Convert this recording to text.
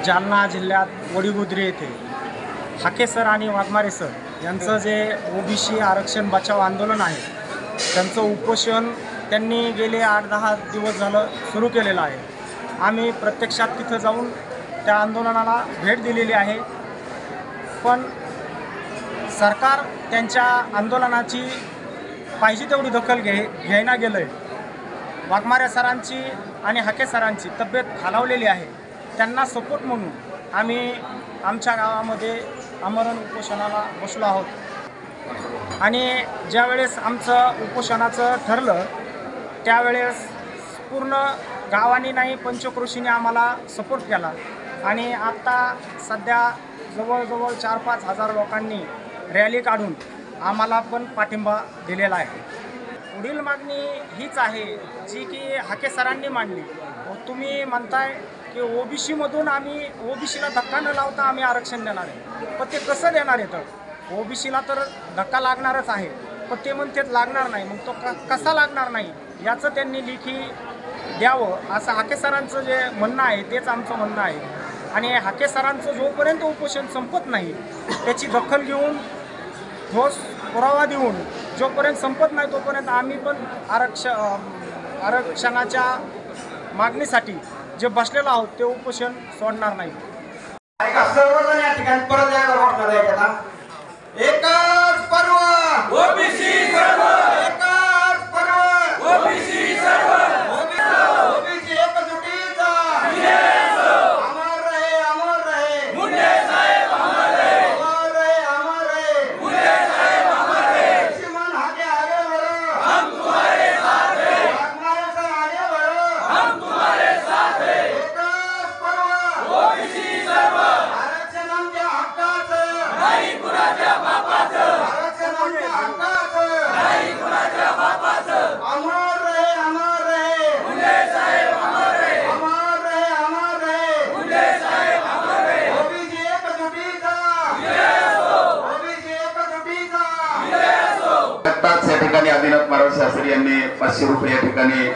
जालना जिल्ह्यात वडीगुद्री येथे हाके सर आणि वाघमारे सर यांचं जे ओबीसी आरक्षण बचाव आंदोलन आहे त्यांचं उपोषण त्यांनी गेले 8-10 दिवस झालं सुरू केलेलं आहे। आम्ही प्रत्यक्षात तिथं जाऊन त्या आंदोलनाला भेट दिलेली आहे, पण सरकार त्यांच्या आंदोलनाची पाहिजे तेवढी दखल घ्यायला गेलं आहे। वाघमारे सरांची आणि हाके सरांची तब्येत खालावलेली आहे, त्यांना सपोर्ट म्हणून आम्ही आमच्या गावामध्ये आमरण उपोषणाला बसलो आहोत। आणि ज्यावेळेस आमचं उपोषणाचं ठरलं त्यावेळेस पूर्ण गावाने नाही पंचक्रोशीने आम्हाला सपोर्ट केला आणि आता सध्या जवळजवळ 4-5 हजार लोकांनी रॅली काढून आम्हाला पण पाठिंबा दिलेला आहे। पुढील मागणी हीच आहे जी की हाके सरांनी मांडली। तुम्ही म्हणताय की ओबीसीमधून आम्ही ओबीसीला धक्का न लावता आम्ही आरक्षण देणार आहे, पण ते कसं देणार आहे? तर ओबीसीला तर धक्का लागणारच आहे, पण ते म्हणतात लागणार नाही, मग तो कसा लागणार नाही याचं त्यांनी लेखी द्यावं असं हाके सरांचं जे म्हणणं आहे तेच आमचं म्हणणं आहे। आणि हाके सरांचं जोपर्यंत उपोषण संपत नाही त्याची दखल घेऊन ठोस पुरावा देऊन जोपर्यंत संपत नाही तोपर्यंत आम्ही पण आरक्षणाच्या मागणीसाठी जे बसलेलो आहोत ते उपोषण सोडणार नाही। सर्वजण या ठिकाणी परत एकच पर्व ओबीसी सर्व, एकच पर्व ओबीसी सर्व, ओबीसी एकजुटीचा अमर रहे, अमर रहे मुंडे साहेब, अमर रहे, अमर रहे, अमर रहे मुंडे साहेब, अमर रहे। श्रीमान हाके आगे बढ़ो, हम तुम्हारे साथ हैं। वाघमारे सर आगे बढ़ो, हम तुम्हारे साथ हैं। एकच पर्व ओबीसी सर्व, आरक्षण आमच्या हक्काचं नाही कुणाच्या बापाचं, आरक्षण आमच्या हक्काचं नाही कुणाच्या बापाचं। अमर रहे, अमर रहे मुंडे साहेब, अमर रहे, अमर रहे, अमर रहे मुंडे साहेब, अमर रहे। ओबीसी एकजुटीचा ओबीसी एकजुटीचा आताच या ठिकाणी आदिनाथ महाराज शास्त्री यांनी 500 रुपये या ठिकाणी